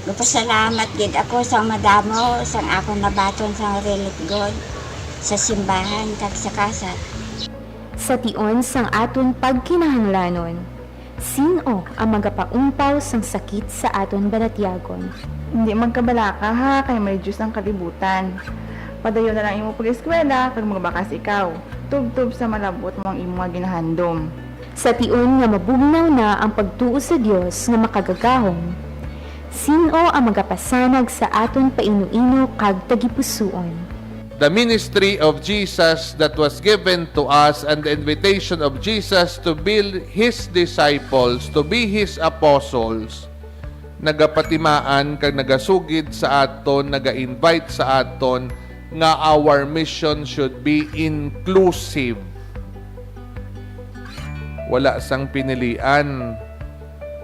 Magpasalamat gid ako sa madamo sang akong nabaton sang relief God sa simbahan kag sa CASAC. Sa tion sang aton pagkinahanglanon, sino ang magapaumpaw sang sakit sa aton balatyagon? Hindi magkabalaka ha, kay may Diyos ang kalibutan. Padayon na lang imo pag-eskwela, kag magbakas ikaw. Tub-tub sa malabot mo ang imo nga ginahandom. Sa tion nga mabugnaw na ang pagtuo sa Dios nga makagagahom, sino ang magapasanag sa aton painuino kag tagipusoon? The ministry of Jesus that was given to us and the invitation of Jesus to build His disciples, to be His apostles, nagapatimaan kag nagasugid sa aton, naga-invite sa aton nga our mission should be inclusive. Wala sang pinilian,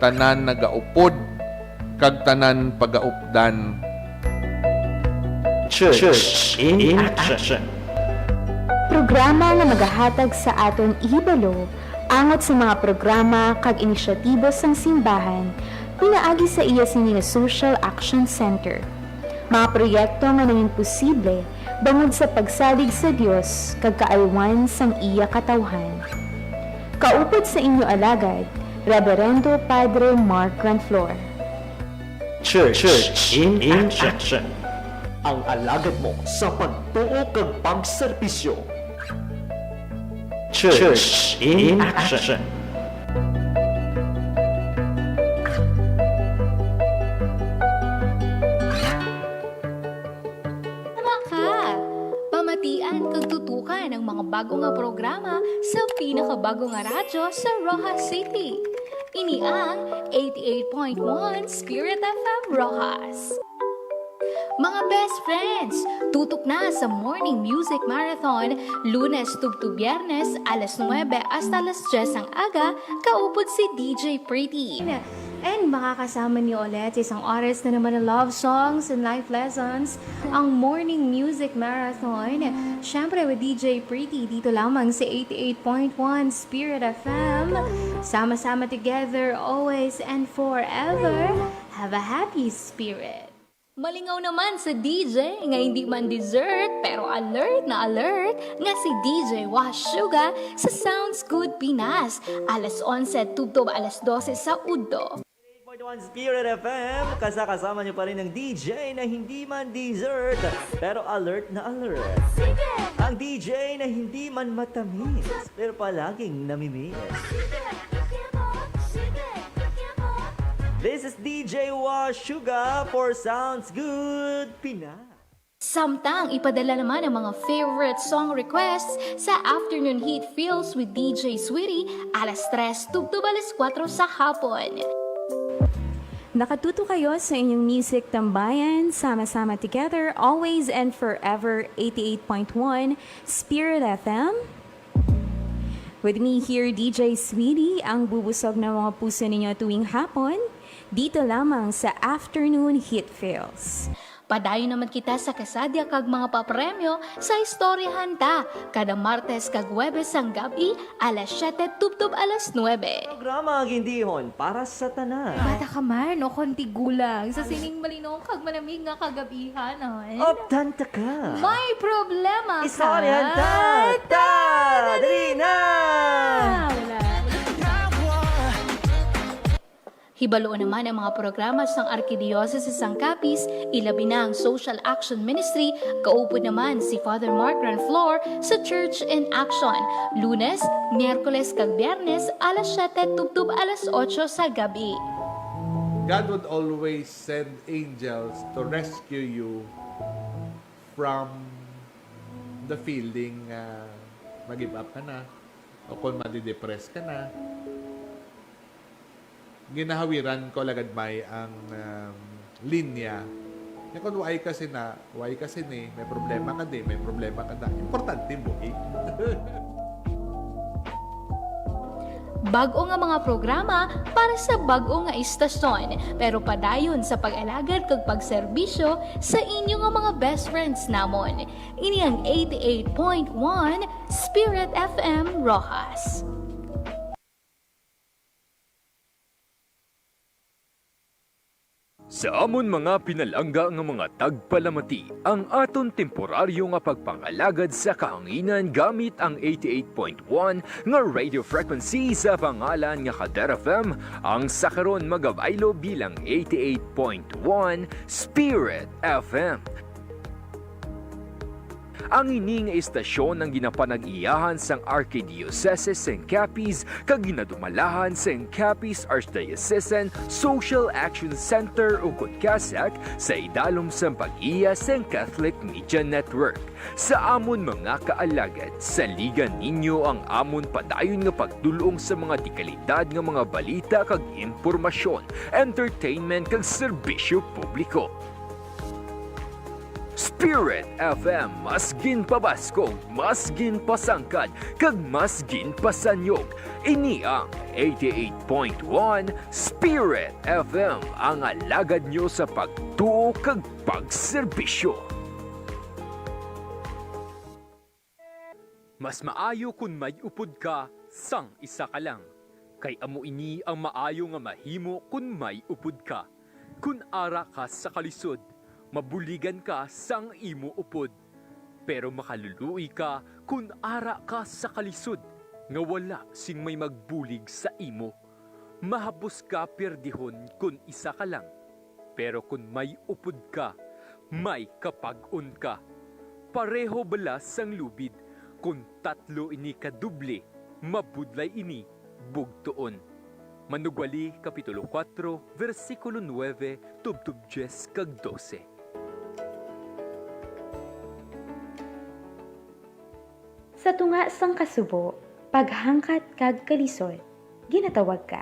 tanan nagaupod kag tanan pagaupdan. Church in Action. Programa nga magahatag sa aton ihibalo angot sa mga programa kag inisyatibo sang simbahan pinaagi sa iya sini nga Social Action Center. Mga proyekto nga naging posible bangod sa pagsalig sa Dios kag kaalwan sang iya katawhan. Kaupod sa inyo alagad, Reverendo Padre Mark Ranflor. Church in Action. Ang alagad mo sa pagtuo kag pagserbisyo. Church in Action. Pamatian kag tutukan ang mga bago nga programa sa pinakabago nga radyo sa Rojas City. Ini ang 88.1 Spirit FM Rojas. Mga best friends, tutok na sa Morning Music Marathon, Lunes to Biyernes, alas 9 hasta alas 10 ang aga, kaupod si DJ Pretty. And makakasama niyo ulit isang oras na naman ng love songs and life lessons, ang Morning Music Marathon. Siyempre with DJ Pretty, dito lamang sa 88.1 Spirit FM. Sama-sama together, always and forever. Have a happy spirit. Malingaw naman sa DJ nga hindi man dessert pero alert na alert nga si DJ Washuga sa Sounds Good Pinas. Alas 11 tubtob alas 12 sa Udto. 88.1 Spirit FM, kasama niyo pa rin ng DJ na hindi man dessert pero alert na alert. Ang DJ na hindi man matamis pero palaging namimiss. This is DJ Washuga for Sounds Good Pinas. Samtang ipadala naman ang mga favorite song requests sa Afternoon Heat Feels with DJ Sweetie alas 3 tubtob alas 4 sa hapon. Nakatuto kayo sa inyong music tambayan, sama-sama together, always and forever, 88.1 Spirit FM. With me here, DJ Sweetie, ang bubusog ng mga puso ninyo tuwing hapon, dito lamang sa Afternoon Hit Feels. Padayon naman kita sa kasadya kag mga papremyo sa istoryahan ta kada Martes kag Huwebes ang gabi alas 7 tubtob alas 9. Programa ang hindihon para sa tanan. Bata ka man o konti gulang sa sining malinaw kag malamig nga kagabihan. Optanta ka. May problema ka. Istoryahan ta! Dali na! Hibaloon naman ang mga programa sa Arkidiocese ng CAPIZ, ilabi na ang Social Action Ministry, kaupod naman si Father Mark Ranflor sa Church in Action, Lunes, Miyerkules kag Biyernes, alas 7 tubtob alas 8 sa gabi. God would always send angels to rescue you from the feeling mag-give up ka na o kung madidepress ka na. Ginahawiran ko lagad may ang linya. Kung why kasi ni, may problema ka din, may problema ka na. Importante mo, eh. Bago nga mga programa para sa bago nga istasyon, pero padayon sa pag-alagad kag pagserbisyo sa inyo nga mga best friends namon. Ini ang 88.1 Spirit FM Rojas. Sa amon mga pinalangga nga mga tagpalamati, ang aton temporaryo nga pagpangalagad sa kahanginan gamit ang 88.1 nga radio frequency sa pangalan nga Kader FM, ang sakaron magabaylo bilang 88.1 Spirit FM. Ang ining istasyon ang ginapanag-iyahan sang Archdiocese sang CAPIZ kag ginadumalahan sang CAPIZ Archdiocesan Social Action Center o CASAC sa idalom sang pag-iya sang Catholic Media Network. Sa amon mga kaalagad, saligan ninyo ang amon padayon nga pagdulong sa mga dekalidad nga mga balita kag impormasyon, entertainment kag serbisyo publiko. Spirit FM, mas ginpabaskog, mas ginpasangkad, kag mas ginpasanyog. Ini ang 88.1 Spirit FM, ang alagad nyo sa pagtuo kag pagserbisyo. Mas maayo kun may upod ka, sang isa ka lang. Kay amo ini ang maayo nga mahimo kun may upod ka. Kun ara ka sa kalisod, mabuligan ka sang imo upod. Pero makaluluoy ka kun ara ka sa kalisod, nga wala sing may magbulig sa imo. Mahabos ka perdihon kun isa ka lang. Pero kun may upod ka, may kapag-on ka. Pareho bala sang lubid, kun tatlo ini kaduble, mabudlay ini bugtoon. Manugwali, Kapitulo 4, versikulo 9, tubtub 10 kag 12. Sa tunga sang kasubo, paghangkat kag kalisod, ginatawag ka.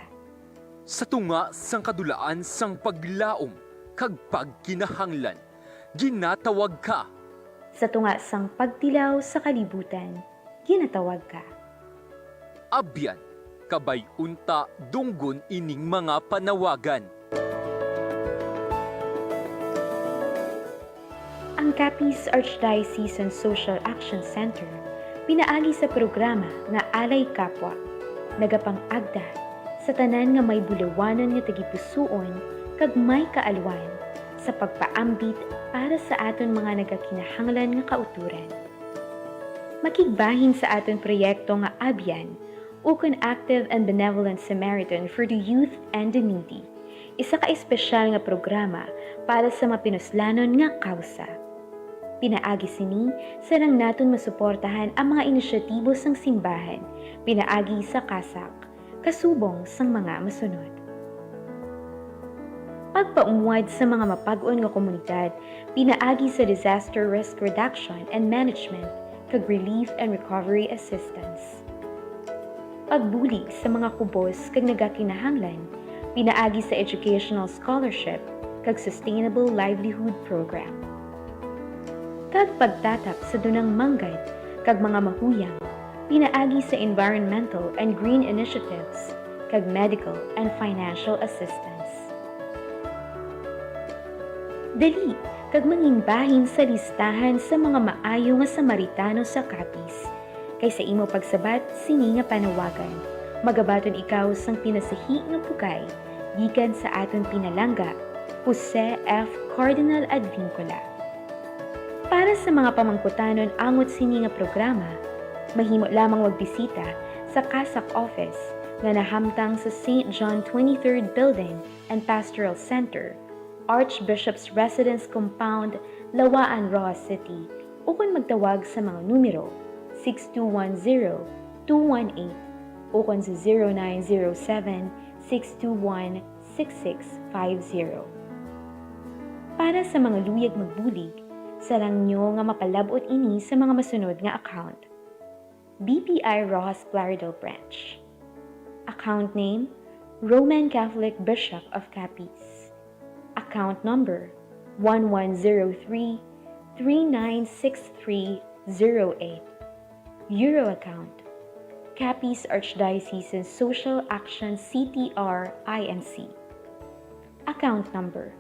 Sa tunga sang kadulaan sang paglaom, kag pagkinahanglan, ginatawag ka. Sa tunga sang pagtilaw sa kalibutan, ginatawag ka. Abyan, kabay unta dunggon ining mga panawagan. Ang CAPIZ Archdiocesan Social Action Center pinaagi sa programa nga Alay Kapwa, nagapang-agda sa tanan nga may bulawanon nga tagipusoon kag may kaalwan sa pagpaambit para sa aton mga nagakinahanglan nga kauturan. Makigbahin sa aton proyekto nga Abyan, ukon Active and Benevolent Samaritan for the Youth and the Needy, isa ka espesyal nga programa para sa mapinuslanon nga kausa. Pinaagi sini sarang naton masuportahan ang mga inisyatibo sang simbahan, pinaagi sa CASAC, kasubong sang mga masunod. Pagpaunwad sa mga mapag-on nga komunidad, pinaagi sa Disaster Risk Reduction and Management, kag Relief and Recovery Assistance. Pagbulig sa mga kubos kag nagakinahanglan, pinaagi sa Educational Scholarship, kag Sustainable Livelihood Program. Kag pagtatap sa dunang manggad kag mga mahuyang, pinaagi sa environmental and green initiatives, kag medical and financial assistance. Dali kag mangimbahin sa listahan sa mga maayo nga Samaritano sa CAPIZ, kay sa imo pagsabat sini nga panawagan, magabaton ikaw sang pinasahi nga pugay, gikan sa aton pinalangga, Jose F. Cardinal Advincula. Para sa mga pamangkutanon angot sini nga programa, mahimo lamang magbisita sa CASAC office nga nahamtang sa St. John 23rd Building and Pastoral Center, Archbishop's Residence Compound, Lawaan, Rojas City, o kung magtawag sa mga numero 6210-218 o kung sa 0907-621-6650. Para sa mga luyag magbulig, sarang nyo nga mapalabot ini sa mga masunod nga account. BPI Rojas Claridel Branch. Account name, Roman Catholic Bishop of CAPIZ. Account number, 1103-396308. Euro account, CAPIZ Archdiocesan Social Action CTR INC. Account number,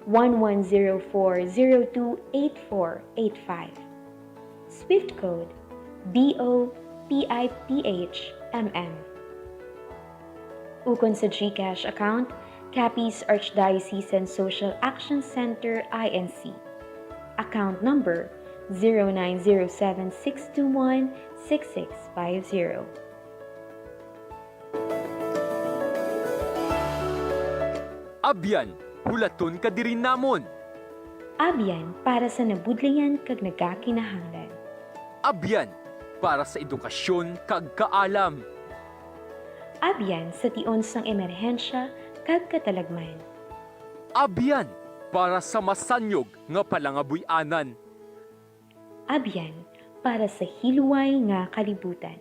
1104028485. Swift code BOPIPHMM. Ukon sa GCash account, CAPIZ Archdiocesan Social Action Center INC. Account number 0907-621-6650. Abyan, hulaton ka diri namon. Abyan para sa nabudlayan kag nagakinahanglan. Abyan, para sa edukasyon kag kaalam. Abyan sa tion sang emerhensya kag katalagman. Abyan, para sa masanyog nga palangabuy-anan. Abyan para sa hilway nga kalibutan.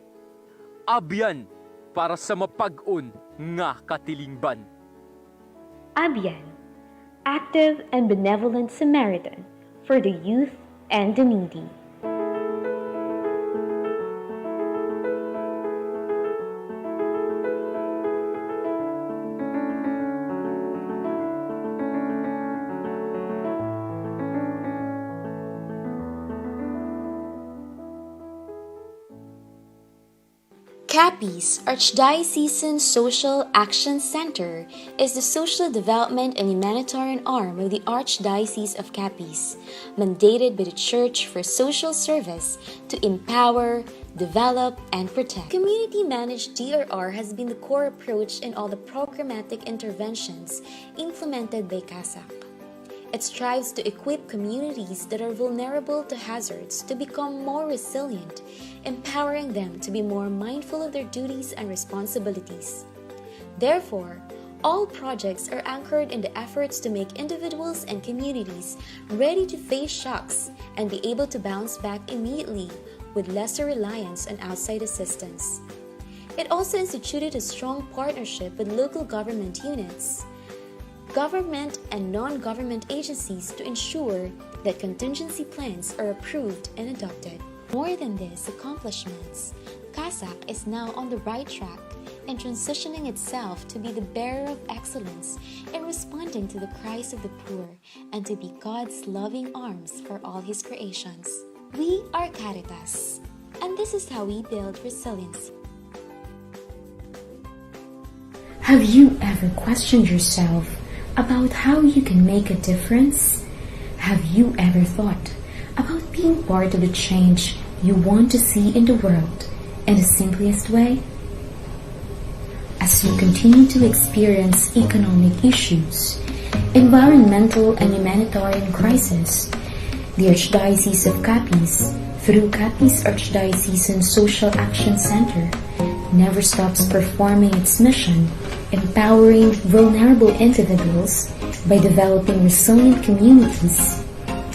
Abyan, para sa mapag-on nga katilingban. Abyan, active and benevolent Samaritan for the youth and the needy. CAPIZ Archdiocesan Social Action Center is the social development and humanitarian arm of the Archdiocese of Capiz, mandated by the Church for social service to empower, develop, and protect. Community-managed DRR has been the core approach in all the programmatic interventions implemented by CASAC. It strives to equip communities that are vulnerable to hazards to become more resilient, empowering them to be more mindful of their duties and responsibilities. Therefore, all projects are anchored in the efforts to make individuals and communities ready to face shocks and be able to bounce back immediately with lesser reliance on outside assistance. It also instituted a strong partnership with local government units, government and non-government agencies to ensure that contingency plans are approved and adopted. More than these accomplishments, CASAC is now on the right track in transitioning itself to be the bearer of excellence in responding to the cries of the poor and to be God's loving arms for all His creations. We are Caritas, and this is how we build resilience. Have you ever questioned yourself about how you can make a difference? Have you ever thought about being part of the change you want to see in the world in the simplest way? As you continue to experience economic issues, environmental and humanitarian crisis, the Archdiocese of Capiz, through CAPIZ Archdiocesan Social Action Center, never stops performing its mission, empowering vulnerable individuals by developing resilient communities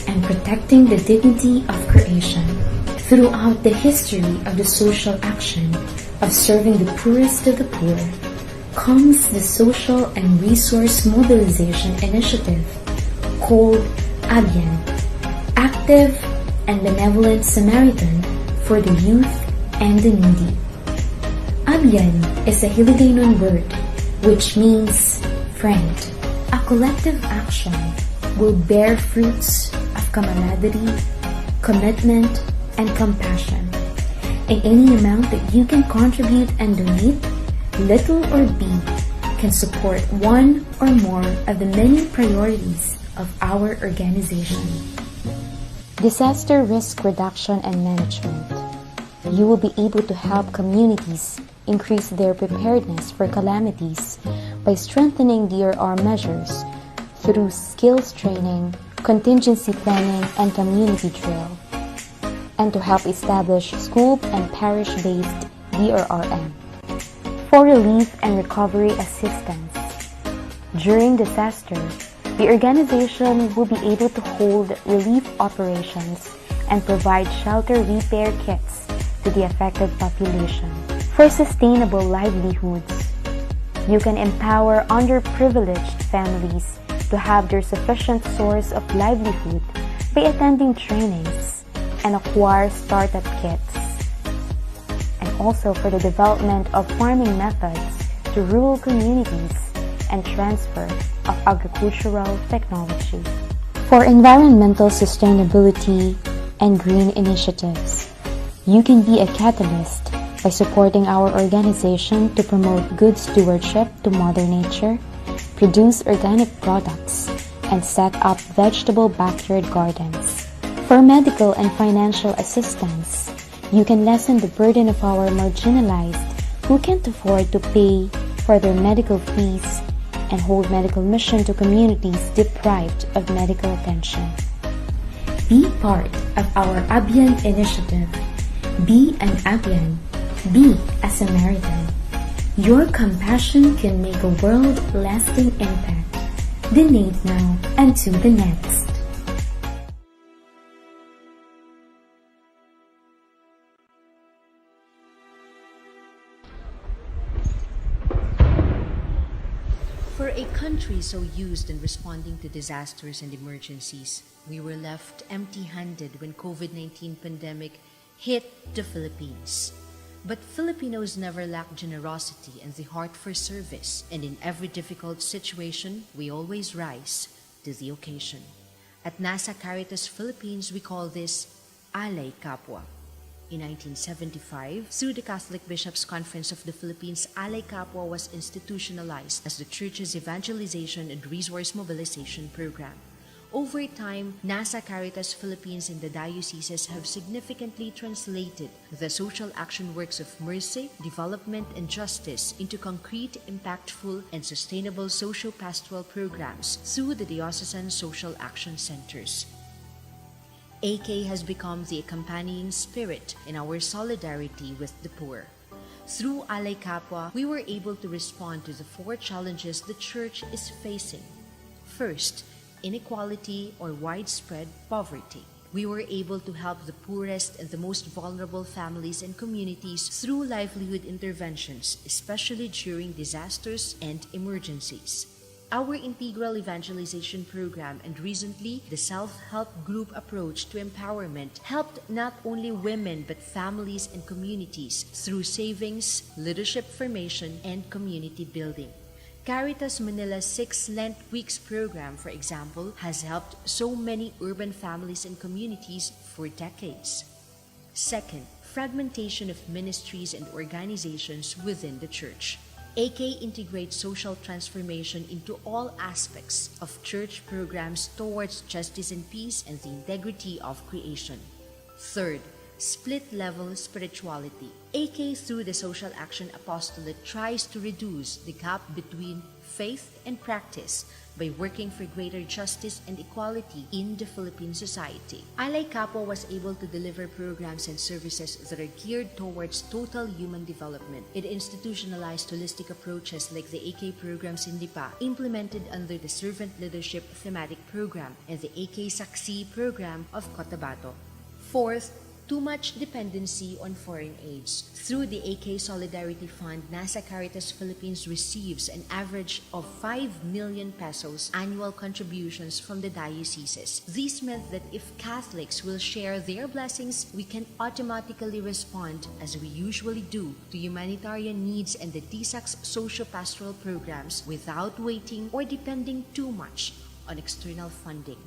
and protecting the dignity of creation. Throughout the history of the social action of serving the poorest of the poor comes the social and resource mobilization initiative called ABYAN, Active and Benevolent Samaritan for the Youth and the Needy. ABYAN is a Hiligaynon word which means friend. A collective action will bear fruits of camaraderie, commitment, and compassion. In any amount that you can contribute and donate, little or big, can support one or more of the many priorities of our organization. Disaster risk reduction and management. You will be able to help communities increase their preparedness for calamities by strengthening DRR measures through skills training, contingency planning, and community drill, and to help establish school and parish-based DRRM. For relief and recovery assistance. During disaster, the organization will be able to hold relief operations and provide shelter repair kits to the affected population. For sustainable livelihoods, you can empower underprivileged families to have their sufficient source of livelihood by attending trainings and acquire startup kits. And also for the development of farming methods to rural communities and transfer of agricultural technology. For environmental sustainability and green initiatives, you can be a catalyst by supporting our organization to promote good stewardship to Mother Nature, produce organic products, and set up vegetable backyard gardens. For medical and financial assistance, you can lessen the burden of our marginalized who can't afford to pay for their medical fees and hold medical mission to communities deprived of medical attention. Be part of our Abyan initiative. Be an Abyan. Be a Samaritan. Your compassion can make a world-lasting impact. Donate now and to the next. For a country so used in responding to disasters and emergencies, we were left empty-handed when COVID-19 pandemic hit the Philippines. But Filipinos never lack generosity and the heart for service, and in every difficult situation, we always rise to the occasion. At NASA Caritas Philippines, we call this Alay Kapwa. In 1975, through the Catholic Bishops' Conference of the Philippines, Alay Kapwa was institutionalized as the Church's evangelization and resource mobilization program. Over time, NASA Caritas Philippines and the dioceses have significantly translated the social action works of mercy, development, and justice into concrete, impactful, and sustainable socio-pastoral programs through the diocesan social action centers. AK has become the accompanying spirit in our solidarity with the poor. Through Alay Kapwa, we were able to respond to the 4 challenges the Church is facing. First, inequality or widespread poverty. We were able to help the poorest and the most vulnerable families and communities through livelihood interventions, especially during disasters and emergencies. Our integral evangelization program and recently the self-help group approach to empowerment helped not only women but families and communities through savings, leadership formation, and community building. Caritas Manila's 6 Lent Weeks program, for example, has helped so many urban families and communities for decades. Second, fragmentation of ministries and organizations within the Church. AK integrates social transformation into all aspects of church programs towards justice and peace and the integrity of creation. Third, split-level spirituality. AK, through the Social Action Apostolate, tries to reduce the gap between faith and practice by working for greater justice and equality in the Philippine society. Alay Kapwa was able to deliver programs and services that are geared towards total human development. It institutionalized holistic approaches like the AK programs in Lipa, implemented under the Servant Leadership Thematic Program and the AK Saksi program of Cotabato. Fourth, too much dependency on foreign aids. Through the AK Solidarity Fund, NASA Caritas Philippines receives an average of 5 million pesos annual contributions from the dioceses. This meant that if Catholics will share their blessings, we can automatically respond, as we usually do, to humanitarian needs and the CASAC's socio-pastoral programs without waiting or depending too much on external funding.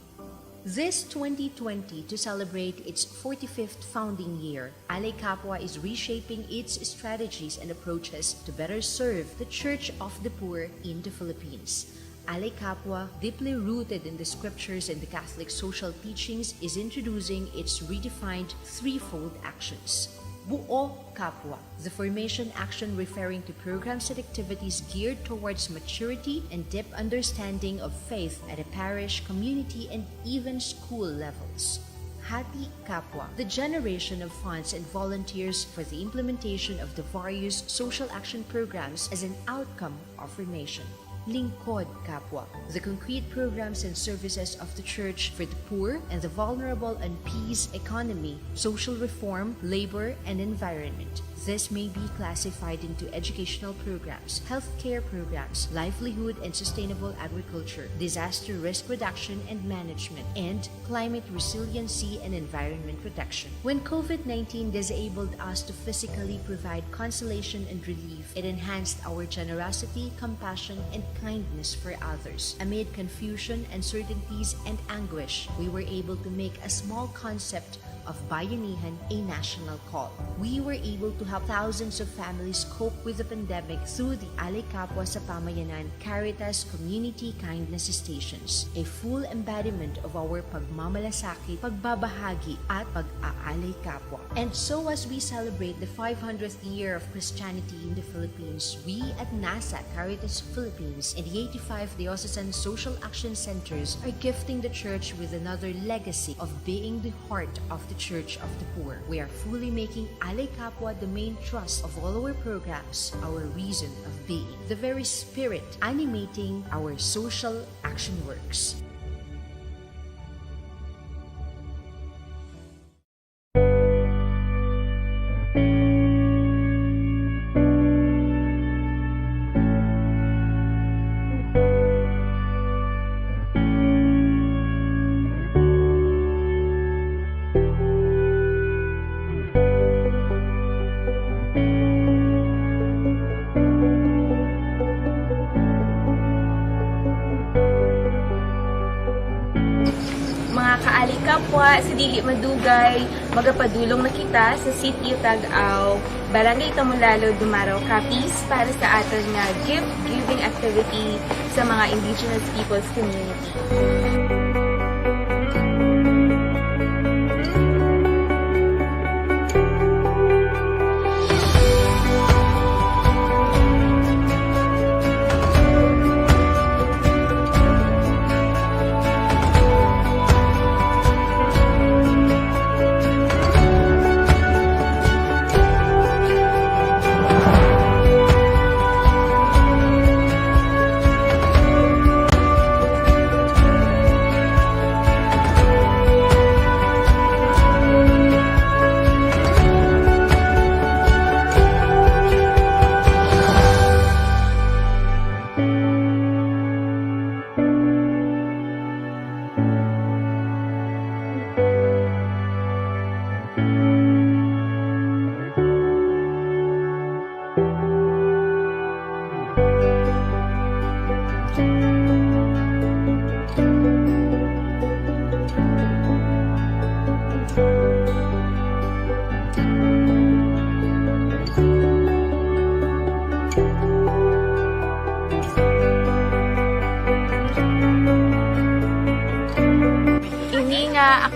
This 2020, to celebrate its 45th founding year, Alay Kapwa is reshaping its strategies and approaches to better serve the Church of the Poor in the Philippines. Alay Kapwa, deeply rooted in the scriptures and the Catholic social teachings, is introducing its redefined threefold actions. Buo Kapwa, the formation action referring to programs and activities geared towards maturity and deep understanding of faith at a parish, community, and even school levels. Hati Kapwa, the generation of funds and volunteers for the implementation of the various social action programs as an outcome of formation. Lingkod Kapwa, the concrete programs and services of the Church for the poor and the vulnerable and peace economy, social reform, labor, and environment. This may be classified into educational programs, healthcare programs, livelihood and sustainable agriculture, disaster risk reduction and management, and climate resiliency and environment protection. When COVID-19 disabled us to physically provide consolation and relief, it enhanced our generosity, compassion, and kindness for others. Amid confusion, uncertainties, and anguish, we were able to make a small concept of Bayanihan a national call. We were able to help thousands of families cope with the pandemic through the Alay Kapwa sa Pamayanan Caritas Community Kindness Stations, a full embodiment of our pagmamalasakit, pagbabahagi at pag-aalay kapwa. And so as we celebrate the 500th year of Christianity in the Philippines, we at CASAC Caritas Philippines and the 85 Diocesan Social Action Centers are gifting the Church with another legacy of being the heart of the Church of the Poor. We are fully making Alay Kapwa the main thrust of all our programs, our reason of being, the very spirit animating our social action works. Kapwa sa dili madugay, magapadulong na kita sa City Tag-Aw, Barangay Tamulalo, Dumaraw, CAPIZ para sa aton nga gift-giving activity sa mga Indigenous Peoples Community.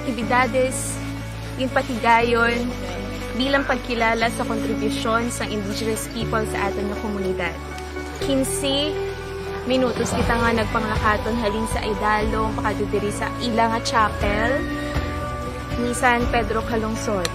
Aktibidades, yung patigayon, bilang pagkilala sa kontribusyon sa indigenous people sa aton nga komunidad. 15 minutos kita nga nagpanglakaton halin sa Aidalong, pakadudiri sa ilang nga chapel, ni San Pedro Calungsod.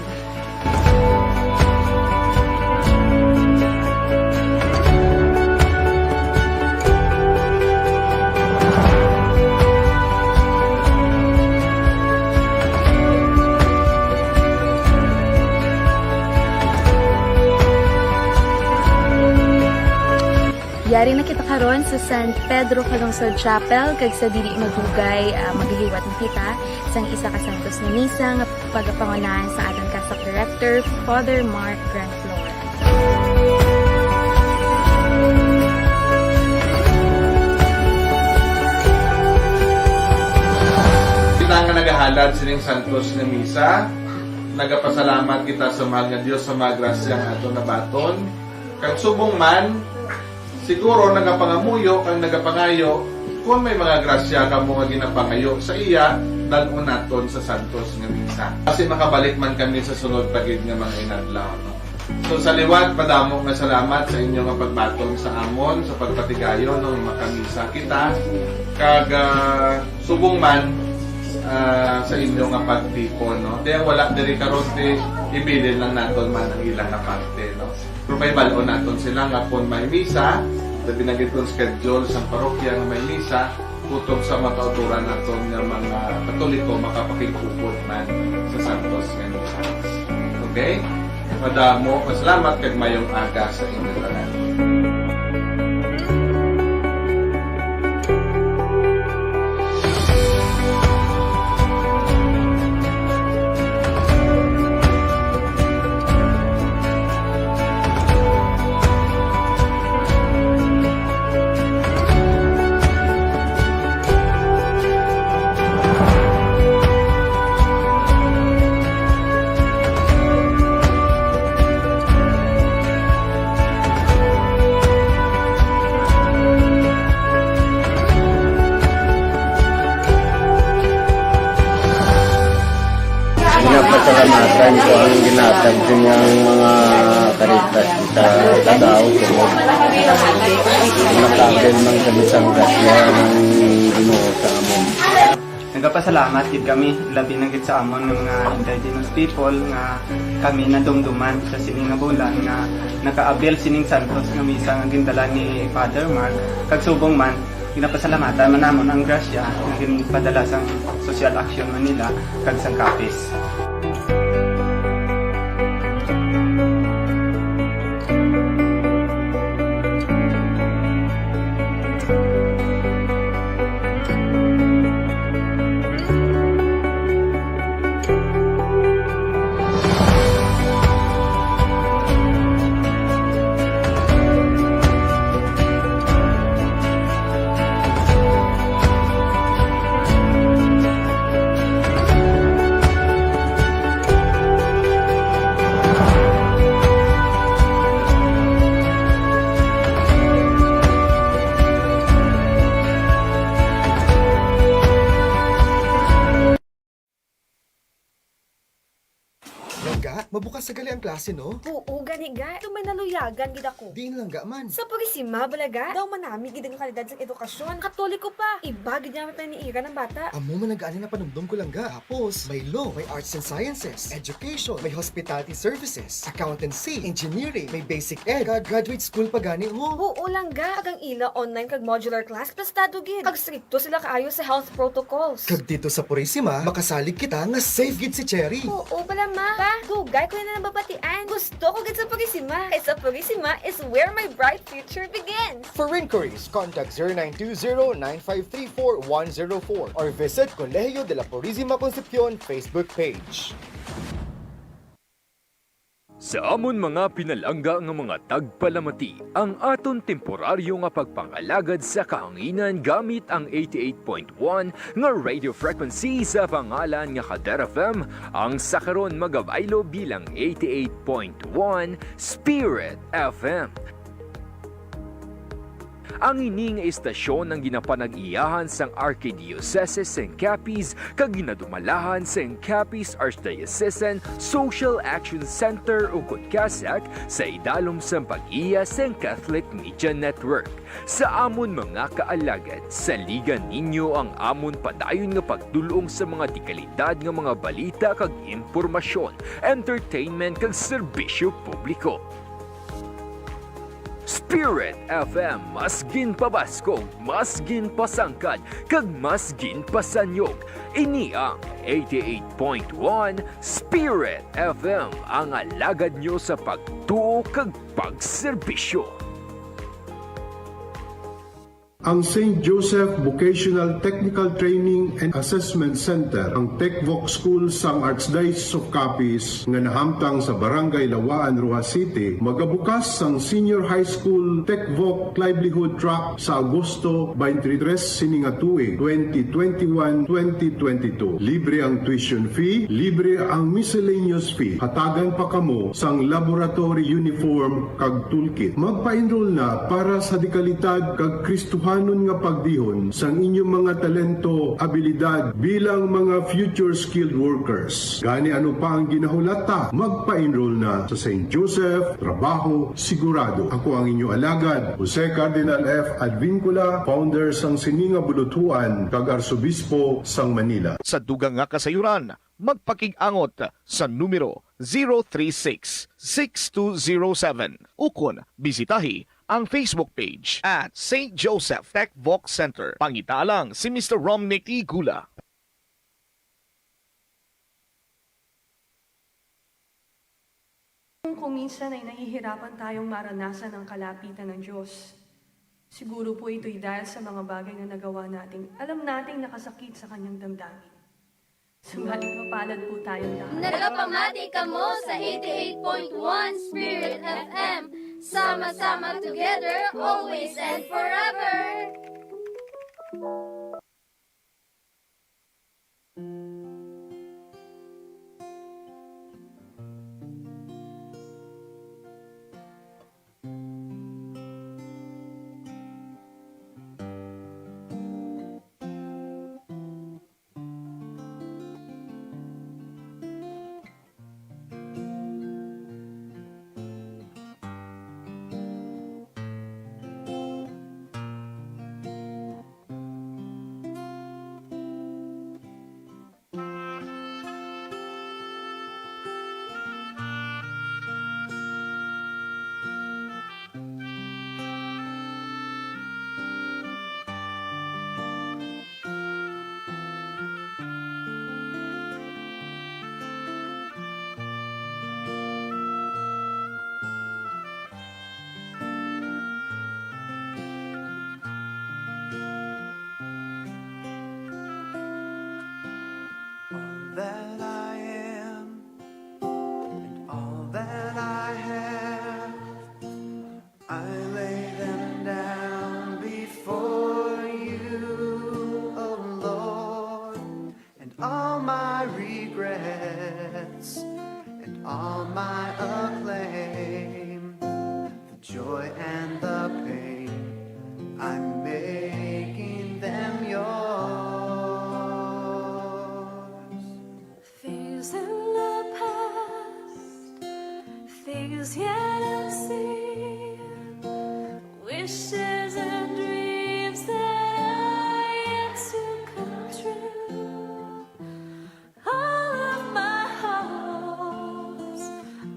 Yari na kita karon sa San Pedro Calungsod Chapel kag sa dili madugay maghihiwat na kita sang isa ka santos na misa nga pagapangunahan sa atong CASAC Director Father Mark Grandflor. Kita nga nagahalad sining santos na misa, nagapasalamat kita sa mahal nga Dios sa mga grasya nga aton nabaton. Kag subong man siguro nagapangamuyo kang nagapangayo kung may mga grasya ka mo nga ginapangayo sa iya dalon naton sa santos nga misa. Kasi makabalik man kami sa sunod pagid nga mga inadlaw. No? So sa liwat, padamo nga salamat sa inyo nga pagbaton sa amon, sa pagpatigayon ng makamisa kita. Kag subong man sa inyo nga pagtipon. No? Kaya wala diri karon ibilin lang naton man ang ilang nga parte. No? Pero may balon naton sila nga kung may misa, sabi na gitong schedule sa parokya nga may misa, kutob sa makauturan naton nga mga Katoliko makapakigpupot man sa santos nga misa. Okay? Madamo, masalamat kag mayong aga sa inyo tanan. pasalamatan ko ang ginatag din yung mga karitas sa tao ko. Nakagel man kami sa gasya ng Ginoo sa amon. Nagapasalamat gid kami labi na gid sa amon ng mga indigenous people nga kami nadumduman sa sining nga bulan nga nakaabel sining santos nga misa nga gindala ni Father Mark kag subong man ginapasalamatan man namon ang grasya nga ginpadala sang Social Action Manila kag sang CAPIZ. Mabukas sa gali ang klase, no? Oo, gani ga. Ito may naluyagan, gid ako. Diin lang ga man. Sa pagisima, balaga, daw manami gid ang kalidad sa edukasyon. Katoliko pa. Iba gid niya paniira ng bata. Amo man nag-ani na panumdum ko lang ga. Tapos, may law, may arts and sciences, education, may hospitality services, accountancy, engineering, may basic ed, graduate school pa gani mo. Oo lang ga. Agang ila online kag modular class plus tado gid. Kag stricto sila kaayo sa health protocols. Kag dito sa Purisima, makasalig kita nga safe gid si Cherry. Oo pala ma. Pa, dugay ko na nababatian. Gusto ko gid sa Purisima. Kay sa Purisima is where my bright future begins. For inquiries, contact 0920-9534-104 or visit Colegio de la Purisima Concepcion Facebook page. Sa amon mga pinalangga nga mga tagpalamati, ang aton temporaryo nga pagpangalagad sa kahanginan gamit ang 88.1 nga radio frequency sa pangalan nga Kader FM, ang sakaron magabaylo bilang 88.1 Spirit FM. Ang ining istasyon ang ginapanag-iyahan sang Archdiocese ng CAPIZ kag ginadumalahan sang CAPIZ Archdiocesan Social Action Center o CASAC sa idalom sang pag-iya sang Catholic Media Network. Sa amon mga kaalagad, saligan ninyo ang amon padayon nga pagdulong sa mga dekalidad nga mga balita kag impormasyon, entertainment kag serbisyo publiko. Spirit FM, mas ginpabaskog, mas ginpasangkad, kag mas ginpasanyog. Ini ang 88.1 Spirit FM, ang alagad nyo sa pagtuo kag pagserbisyo. Ang St. Joseph Vocational Technical Training and Assessment Center, ang TechVoc School sang Archdiocese of Capiz nga nahamtang sa Barangay Lawaan, Rojas City, magabukas sang Senior High School TechVoc Livelihood Track sa Agosto 23 sininga tuig 2021-2022. Libre ang tuition fee, libre ang miscellaneous fee. Hatagan pa kamo sang laboratory uniform kag toolkit. Magpa-enroll na para sa dekalidad kag Kristuhan hanon nga pagdihon sang inyong mga talento, abilidad bilang mga future skilled workers. Gani ano pa ang ginahulata, magpa-enroll na sa St. Joseph, trabaho, sigurado. Ako ang inyong alagad, Jose Cardinal F. Advincula, founder sang Sininga Bulutuan, kag Arsobispo sang Manila. Sa dugang nga kasayuran, magpakig-angot sa numero 036-6207. Ukon, bisitahi ang Facebook page at St. Joseph Tech Voc Center. Pangitalang si Mr. Romnick Igula. Kung minsan ay nahihirapan tayong maranasan ang kalapitan ng Diyos, siguro po ito'y dahil sa mga bagay na nagawa nating alam nating nakasakit sa kanyang damdamin. Subalit mapalad po tayong lahat. Nagapamati ka mo sa 88.1 Spirit FM. Sama-sama together, always and forever. that I am and all that I have, I lay them down before you, oh Lord, and all my regrets and all my acclaim, the joy and the pain, I'm making them yours. Things in the past, things yet unseen, wishes and dreams that are yet to come true. All of my hopes,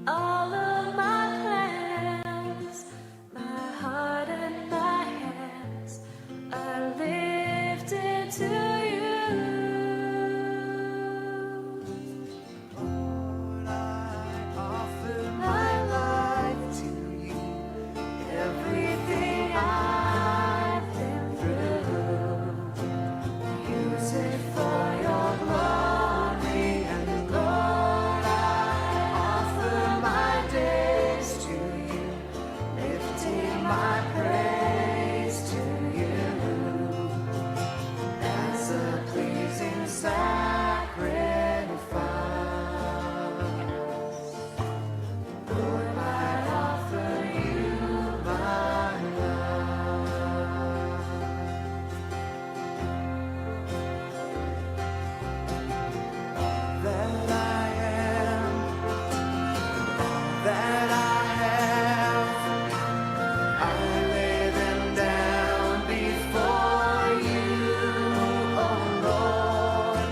all of my plans, my heart and my hands are lifted to you. Lord, I offer my life to you, everything I've been through. Use it for your glory, and Lord, I offer my days to you, lifting my praise to you as a pleasing sacrifice. Lord, I offer you my life. That I am, that I have, I lay them down before you, oh Lord,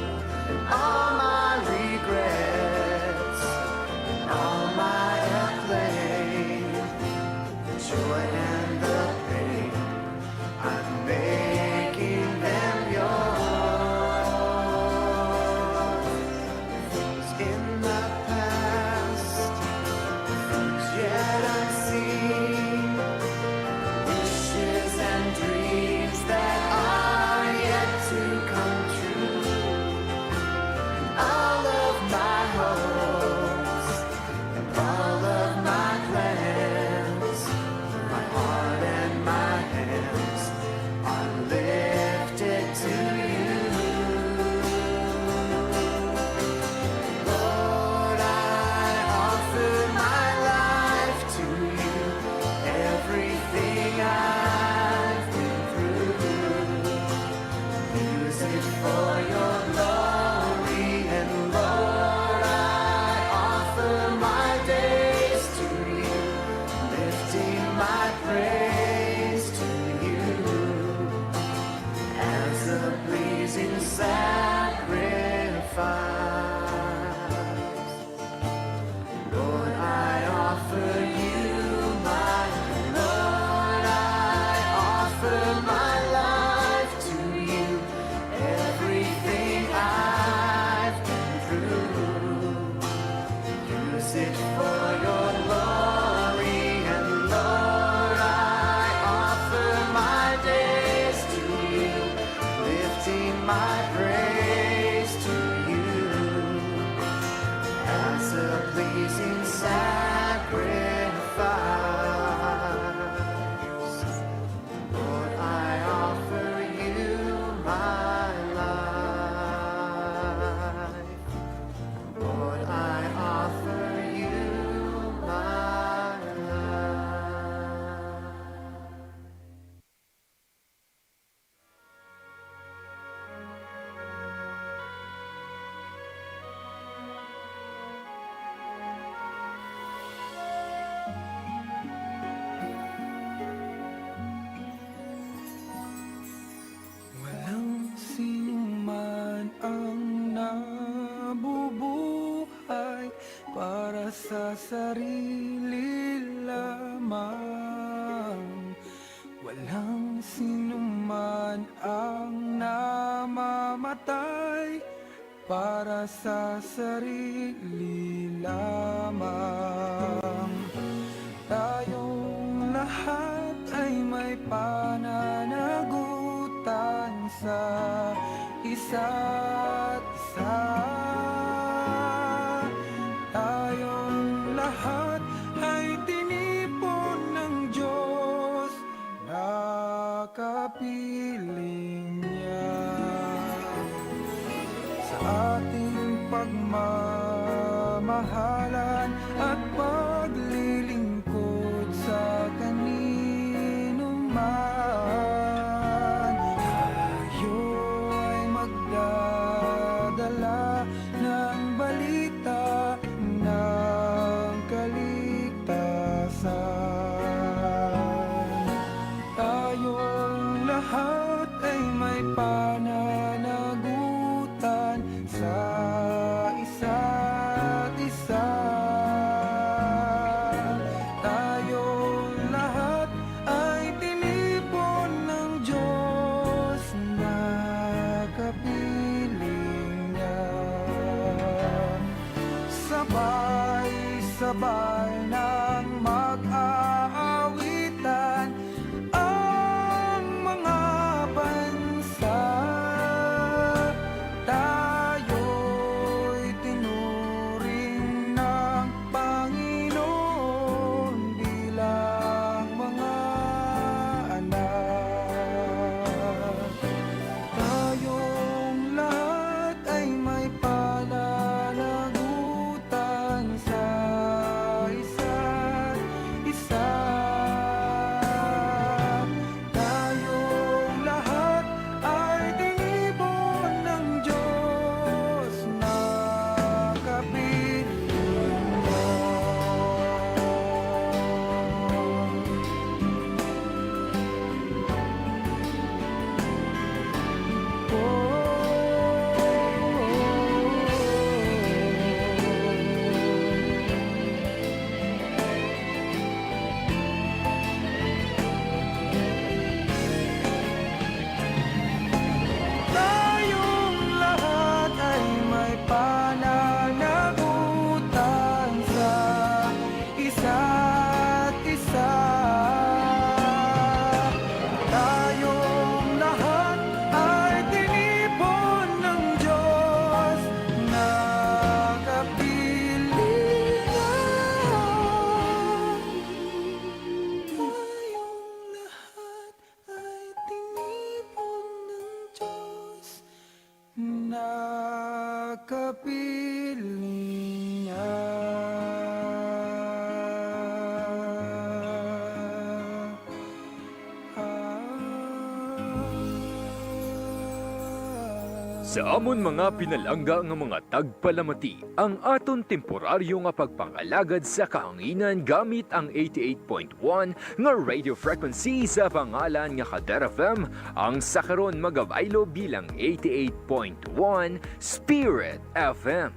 and all my regrets, and all my acclaim, the joy and the pain, I'm making them yours. Things in the past, things yet unseen, wishes and dreams that are yet to come true, and all of my hopes, and all of my plans, my heart and my hands are lifted to you. Lord, I offer my life to you, everything I've been through. Use it for your glory, and Lord, I offer my days to you, lifting my praise to you as a pleasing sacrifice. Lord, I offer you my, Lord, I offer my life to you, everything I've been through. Use it for your glory, and Lord, I offer my days to you, lifting my praise to you as a pleasing sacrifice. Lord, I offer you my life. Lord, I offer you my life. Walang sino man ang nabubuhay para sa sarili lamang. Walang sino man ang namamatay para sa sarili lamang. Tayong lahat ay may pananagutan sa isa't isa. pagmamahalan at paglilingkod sa kanino man. Tayo ay magdadala ng balita ng kaligtasan. Tayong lahat ay may pananagutan sa isa't isa. Tayong lahat ay tinipon ng Diyos na kapiling niya. Sabay-sabay nang mag-aawitan ang mga bansa. Tayo'y tinuring ng Panginoon bilang mga anak. Tayong lahat ay may pananagutan sa isa't isa. Tayong lahat ay tinipon ng Diyos na kapiling niya. Tayong lahat ay may pananagutan sa isa't isa. Tayong lahat ay tinipon ng Diyos na kapilingan. Tayong lahat ay tinipon ng Diyos na kapiling niya. Sa amon mga pinalangga nga mga tagpalamati, ang aton temporaryo nga pagpangalagad sa kahanginan gamit ang 88.1 nga radio frequency sa pangalan nga Kader FM, ang sakaron magabaylo bilang 88.1 Spirit FM.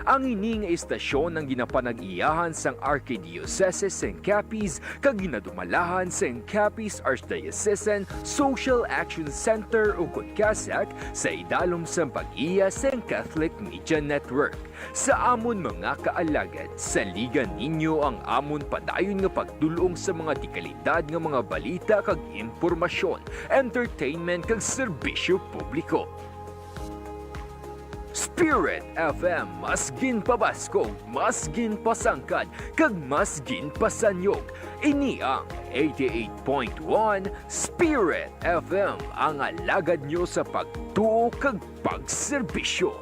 Ang ining istasyon ng ginapanag-iyahan sang Archdiocese ng CAPIZ kag ginadumalahan sang CAPIZ Archdiocesan Social Action Center o CASAC sa idalom sang pag-iya sang Catholic Media Network. Sa amon mga kaalagad, saligan ninyo ang amon padayon nga pagdulong sa mga dekalidad nga mga balita kag impormasyon, entertainment kag serbisyo publiko. Spirit FM, mas ginpabaskog, mas ginpasangkad, kag mas ginpasanyog. Ini ang 88.1 Spirit FM, ang alagad nyo sa pagtuo kag pagserbisyo.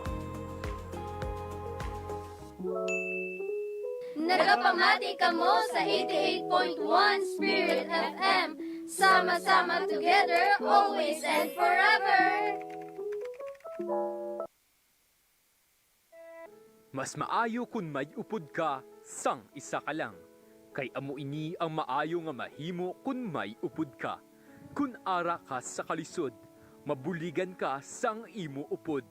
Nagapamati kamo sa 88.1 Spirit FM. Sama-sama together, always and forever. Mas maayo kun may upod ka, sang isa ka lang. Kay amo ini ang maayo nga mahimo kun may upod ka. Kun ara ka sa kalisod, mabuligan ka sang imo upod.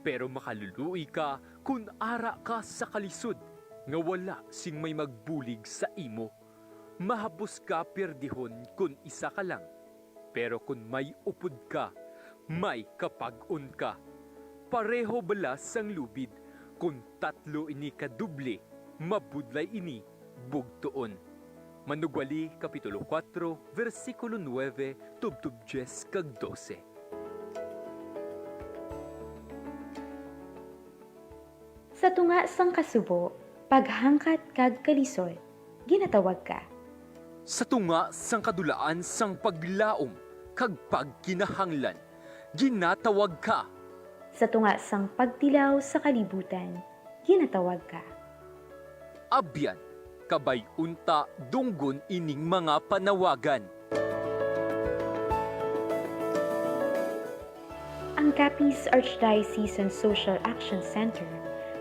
Pero makaluluoy ka kun ara ka sa kalisod, nga wala sing may magbulig sa imo. Mahapos ka perdihon kun isa ka lang. Pero kun may upod ka, may kapag-on ka. Pareho balas sang lubid. Kung tatlo ini kaduble, mabudlay ini bugtoon. Manugwali, Kapitulo 4, versikulo 9, tubtub 10 kag 12. Sa tunga sang kasubo, paghangkat kag kalisod, ginatawag ka. Sa tunga sang kadulaan sang paglaom, kag pagkinahanglan, ginatawag ka. Sa tungasang pagtilaw sa kalibutan, ginatawag ka. Abyan, kabay unta dunggon ining mga panawagan. Ang CAPIZ Archdiocesan Social Action Center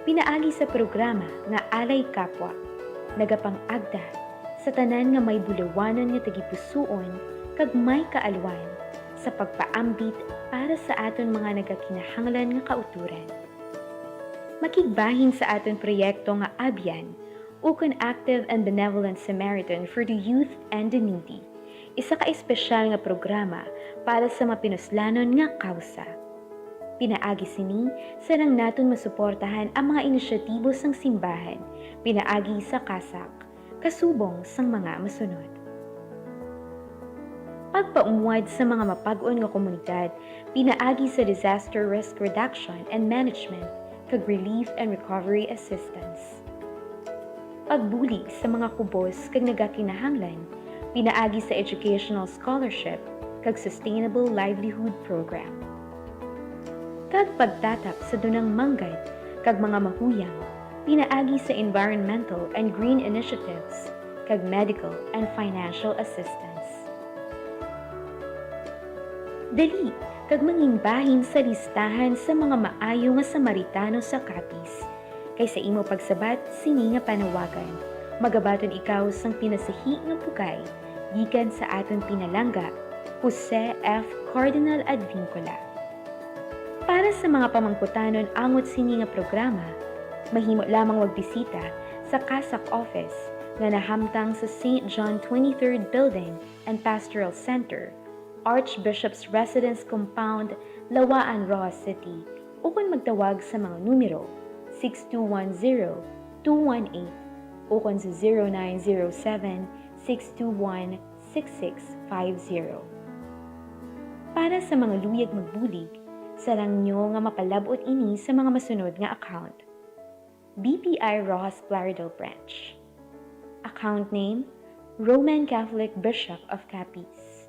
pinaagi sa programa nga Alay Kapwa, nagapang-agda sa tanan nga may bulawanon nga tagipusoon kag may kaalwan sa pagpaambit para sa aton mga nagakinahanglan nga kauturan. Makigbahin sa aton proyekto nga Abyan, ukon Active and Benevolent Samaritan for the Youth and the Needy, isa ka espesyal nga programa para sa mapinuslanon nga kausa. Pinaagi sini sa nang naton masuportahan ang mga inisyatibo sang simbahan, pinaagi sa CASAC, kasubong sang mga masunod. Pagpaumuad sa mga mapag-on nga komunidad, pinaagi sa Disaster Risk Reduction and Management, kag Relief and Recovery Assistance. Pagbulig sa mga kubos kag nagakinahanglan, pinaagi sa Educational Scholarship, kag Sustainable Livelihood Program. Kag pagtatap sa dunang manggad kag mga mahuyang, pinaagi sa environmental and green initiatives, kag medical and financial assistance. Dali kag mangimbahin sa listahan sa mga maayo nga Samaritano sa CAPIZ, kay sa imo pagsabat sini nga panawagan, magabaton ikaw sang pinasahi nga pugay gikan sa aton pinalangga, Jose F. Cardinal Advincula. Para sa mga pamangkutanon angot sini nga programa, mahimo lamang magbisita sa CASAC office nga nahamtang sa St. John 23rd Building and Pastoral Center, Archbishop's Residence Compound, Lawaan, Rojas City, o kung magtawag sa mga numero 6210-218 o kung sa 0907-621-6650. Para sa mga luyag magbulig, sarang nyo nga mapalabot ini sa mga masunod nga account. BPI Rojas Plaridel Branch. Account name, Roman Catholic Bishop of CAPIZ.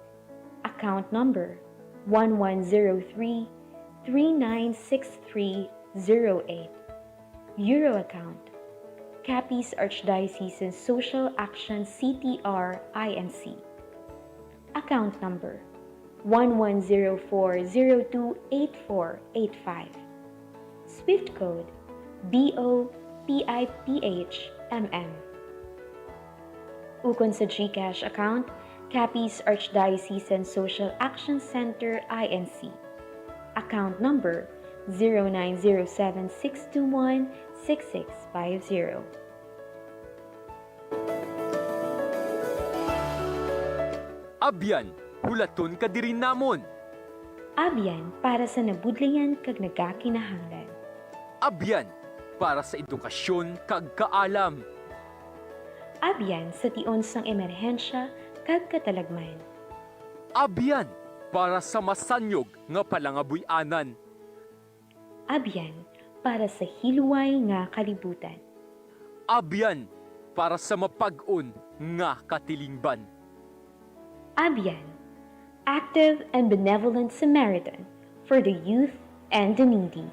Account number, 1103-396308. Euro account, CAPIZ Archdiocesan Social Action CTR INC. Account number, 1104028485. Swift code BOPIPHMM. Ukon sa GCash account, CAPIZ Archdiocesan Social Action Center INC. Account number 0907-621-6650. Abyan, hulaton ka diri namon. Abyan para sa nabudlayan kag nagakinahanglan. Abyan para sa edukasyon kag kaalam. Abyan sa tion sang emerhensya kag katalagman. Abyan para sa masanyog nga palangabuy-anan. Abyan para sa hilway nga kalibutan. Abyan para sa mapag-on nga katilingban. Abyan, Active and Benevolent Samaritan for the Youth and the Needy.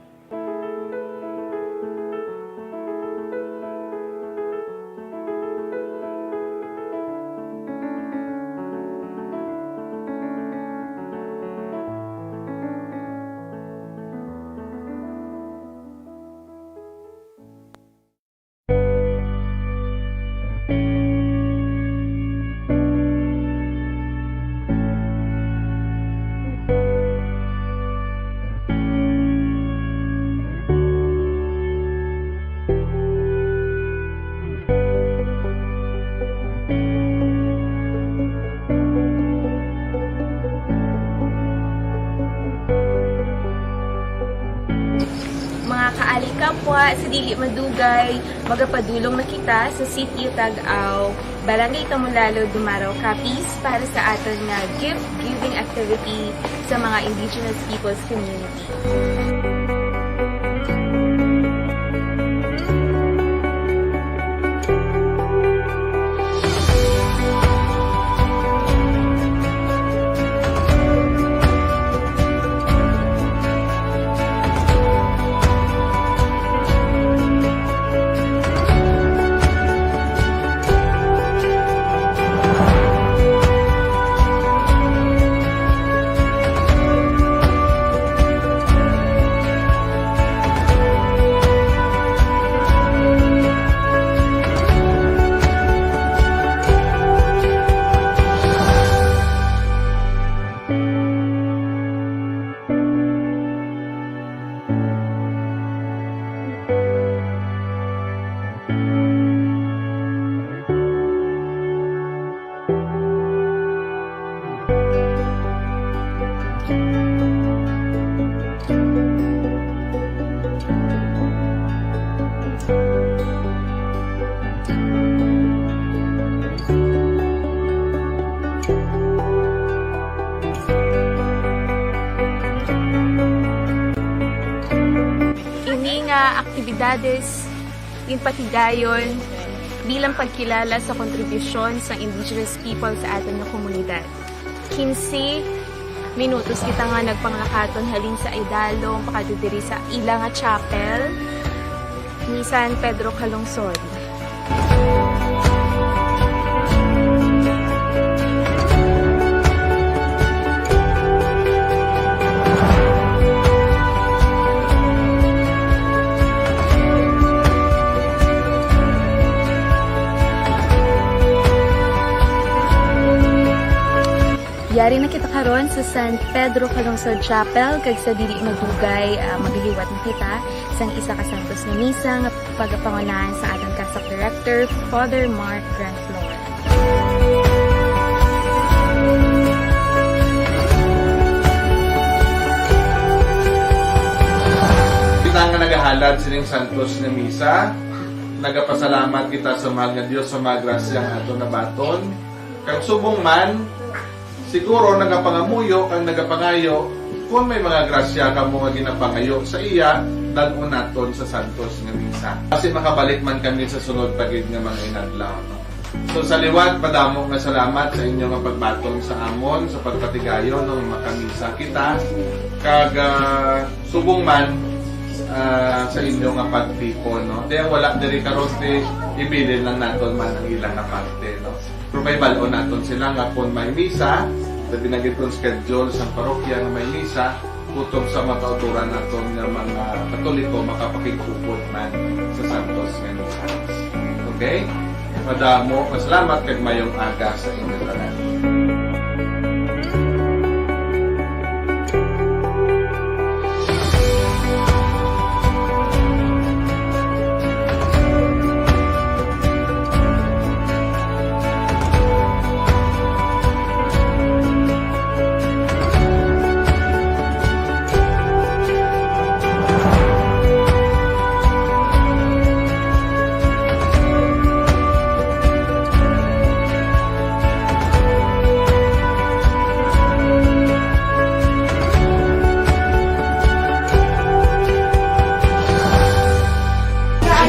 Mga kaalikapwa sa dili madugay, magapadulong na kita sa sitio Tag-Aw, Barangay Tamulalo, Dumaraw, CAPIZ para sa aton nga gift-giving activity sa mga Indigenous Peoples Community. nga aktibidades patidayon bilang pagkilala sa kontribusyon sa indigenous people sa aton nga komunidad. 15 minutos kita nga nagpanglakaton halin sa idalong pakadudiri sa ila nga chapel ni San Pedro Calungsod. Yari na kita karon sa San Pedro Calungsod Chapel kag sa dili madugay maghihiwat na kita sang isa ka santos nga misa nga pagapangunahan sa atong CASAC Director Father Mark Grandflower. Kita nga nagahalad sining santos nga misa, nagapasalamat kita sa mahal nga Dios sa mga grasya nga ato nabaton. Kag subong man siguro nagapangamuyo kang nagapangayo kung may mga grasya ka mo nga ginapangayo sa iya dal-o naton sa santos nga misa. Kasi makabalik man kami sa sunod pagid nga mga inadlaw. No? So sa liwat, padamo nga salamat sa inyo nga pagbaton sa amon, sa pagpatigayo ng makamisa kita. Kag subong man sa inyo nga pagtipon. No? Dahil wala diri karon ibilin lang naton man ang ilang nga parte. No? Pero may balon naton sila nga kung may misa, na binagit kong schedule sa parokya na may misa, kutob sa mga kauturan naton nga mga Katoliko makapakikupod man sa Santos nga misa. Okay? Madamo, masalamat kag mayong aga sa inyo tanan.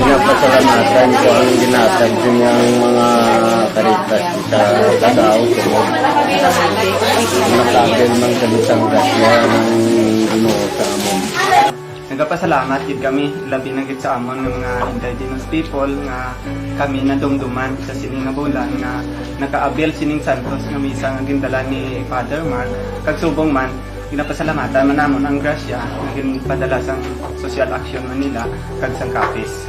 Pinapasalamatan ko ang ginatag niyang mga karitas sa tao ko. Nakagel mang kamisang grasya ng Ginoo sa amon. Nagapasalamat gid kami labi na gid sa amon ng mga indigenous people nga kami na dumduman sa sining nga bulan nga nakaabel sining santos nga misa nga gindala ni Father Mark kag subong man ginapasalamatan man namon ang grasya nga ginpadala sang Social Action Manila kag sang CAPIZ.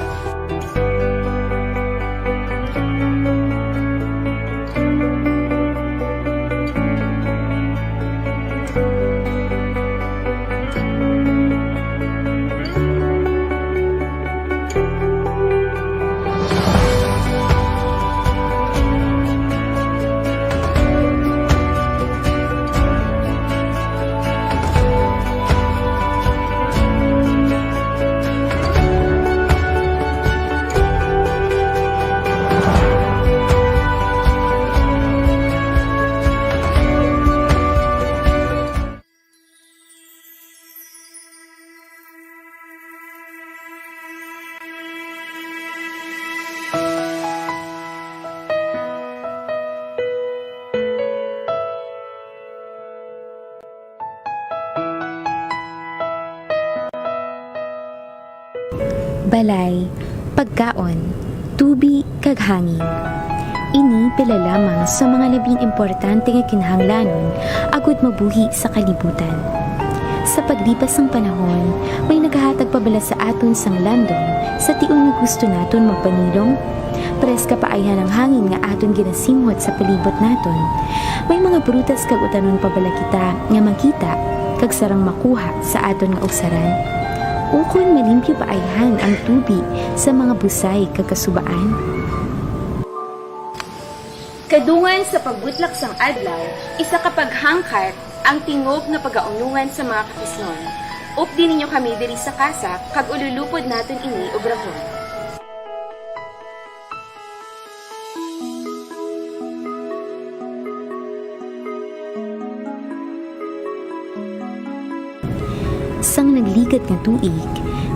balay, pagkaon, tubig kag hangin. Ini pila lamang sa mga labing importante nga kinahanglanon agud mabuhi sa kalibutan. Sa paglipas ng panahon, may naghahatag pabala sa aton sang landong sa tiun nga gusto naton magpanilong. Preska paayhan ang hangin nga aton ginasimhot sa palibot naton. May mga brutas kag utanon pabala kita nga makita kag sarang makuha sa aton nga usaran. Ukon malimpyo paayhan ang tubig sa mga busay kag kasubaan. Kadungan sa pagbutlak sang adlaw, isa ka paghangkar ang tingog nga pagaunungan sa mga kakisnon. Updi ninyo kami diri sa CASAC kag ululupod naton ini obrahon. Sang nagligat misapigat nga tuig,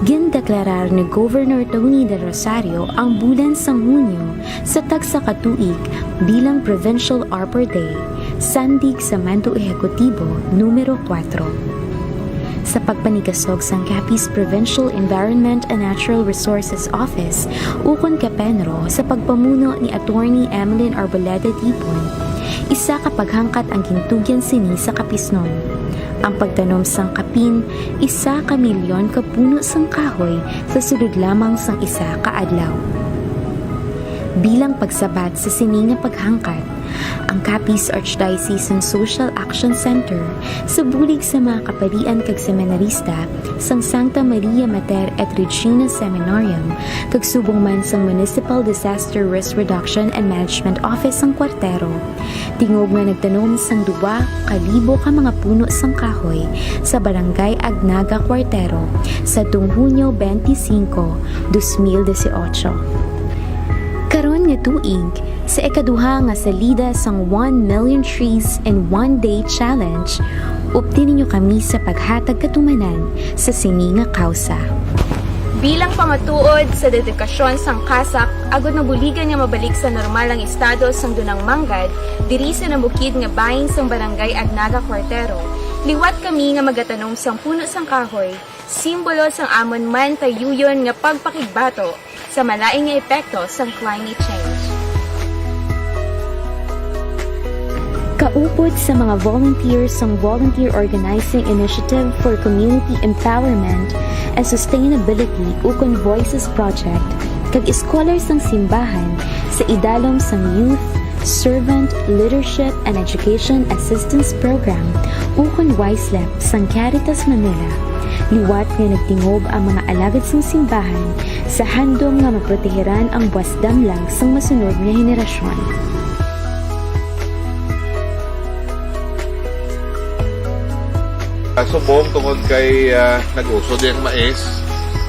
gindeklarar ni Governor Tony del Rosario ang bulan sang Hunyo sa tagsa ka tuig bilang Provincial Arbor Day, sandig sa Mando Ehekutibo numero 4. Sa pagpanikasog sang CAPIZ Provincial Environment and Natural Resources Office, ukon Kapenro sa pagpamuno ni Attorney Emeline Arboleda Tipon, isa kapaghangkat ang gintugyan sini sa kapisnon. Ang pagtanom sang kapin, 1 milyon ka puno sang kahoy sa sulod lamang sang isa ka adlaw. Bilang pagsabat sa sini nga paghangkat, ang CAPIZ Archdiocesan Social Action Center sa bulig sa mga kaparian kag seminarista sang Santa Maria Mater et Regina Seminarium kag subong man sang Municipal Disaster Risk Reduction and Management Office sang Kwartero. Tingog nga nagtanom sang 2,000 ka mga puno sang kahoy sa Barangay Agnaga, Kwartero sa Hunyo 25, 2018. Karon nga tuig, sa ikaduha nga salida sang 1 million trees in 1 day challenge, upti ninyo kami sa paghatag katumanan sa sini nga kausa. Bilang pamatuod sa dedikasyon sang CASAC, agod na buligan nga mabalik sa normal ang estado sang Dunang Manggad, diri sa nabukid nga bahin sang Barangay Agnaga, Kwartero, liwat kami nga magatanom sang puno sang kahoy, simbolo sang amon man tayuyon nga pagpakigbato sa malaing nga epekto sang climate change. Kaupod sa mga volunteers sang Volunteer Organizing Initiative for Community Empowerment and Sustainability ukon Voices Project kag scholars sang simbahan sa idalom sang Youth Servant Leadership and Education Assistance Program ukon YSLEP sang Caritas Manila. Liwat nga nagtingob ang mga alagad sang simbahan sa handom nga maproteheran ang buwas damlag sang masunod nga henerasyon. Subong tungod kay nag-uso diyang mais,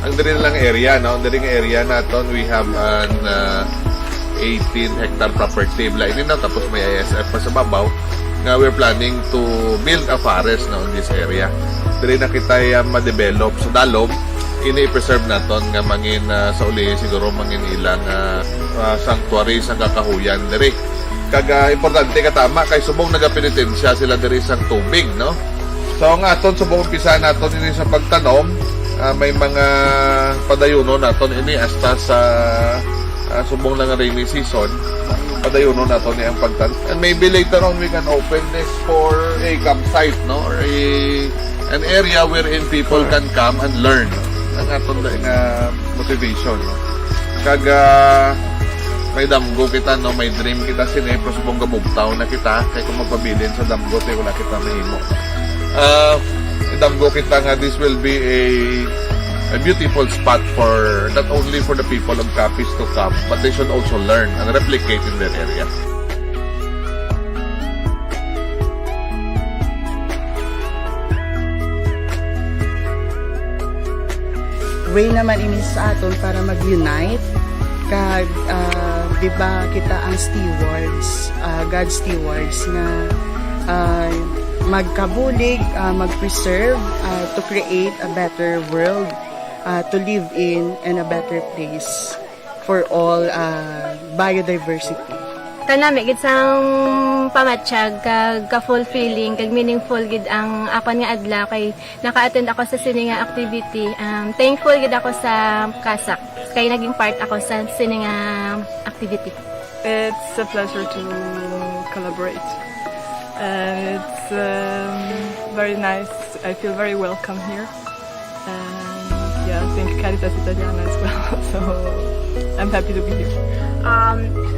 ang diri lang area, no? Ang diri nga area naton, we have an 18 hectare property. Lain na tapos may ISF pa sa babaw. Nga we're planning to build a forest now in this area. Diri na kita ma-develop sa dalom, ini-preserve naton nga mangin sa uli siguro mangin ilang sanctuary sang kakahuyan diri. Kag importante katama kay subong nagapenitensya sila diri sang tubig, no? So ang aton subong umpisa naton ini sa pagtanom, may mga padayuno naton ini hasta sa subong lang rainy season. Padayuno naton ni ang pagtanom. And maybe later on we can open this for a campsite, no? Or an area wherein people can come and learn. Ang aton nga motivation, no? Kag may damgo kita, no? May dream kita sinepro subong gamugtaw na kita kay kung magpabilin sa damgo tay wala kita mahimo. Damgo kita nga this will be a beautiful spot for not only for the people of CAPIZ to come, but they should also learn and replicate in their area. Way naman ini sa aton para mag-unite kag di ba kita ang stewards, God stewards na magkabulig, mag-preserve to create a better world to live in and a better place for all biodiversity. Tanami gid sang pamatsyag kag ka-fulfilling kag meaningful gid ang akon nga adlaw kay naka-attend ako sa sini nga activity. Thankful gid ako sa CASAC kay naging part ako sa sini nga activity. It's a pleasure to collaborate. It's very nice. I feel very welcome here. And yeah, I think Caritas Italiana as well. So I'm happy to be here.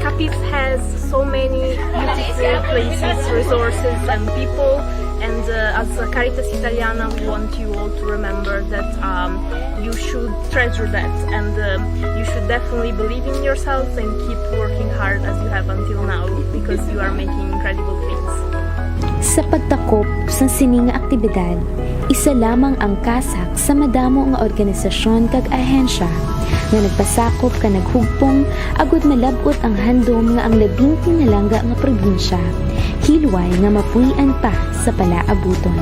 CAPIZ has so many beautiful places, resources, and people. And as a Caritas Italiana, we want you all to remember that you should treasure that, and you should definitely believe in yourselves and keep working hard as you have until now, because you are making incredible things. Sa pagtakop sa sining nga aktibidad, isa lamang ang CASAC sa madamo nga organisasyon kag ahensya nga nagpasakop ka naghugpong agud malabot ang handom nga ang labing pinalangga nga probinsya, hilway nga mapuy-an pa sa palaabuton.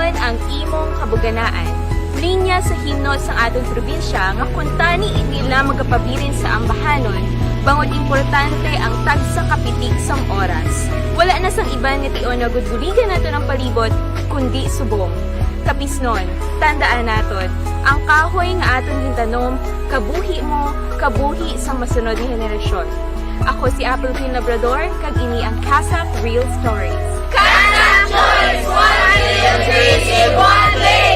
Ingon ang imong kabuganaan. Linya sa himno sa atong probinsya nga kung tani nila magapabilin sa ambahanon, bangod importante ang tagsa kapitig sang oras. Wala na sang iban nga tion na gudguligan nato ng palibot, kundi subong. Kapisnon, tandaan naton, ang kahoy nga aton gintanom, kabuhi mo, kabuhi sa masunod na henerasyon. Ako si Apple Queen Labrador, kag ini ang CASAC Real Stories. CASAC Choice 1 million trees in one day!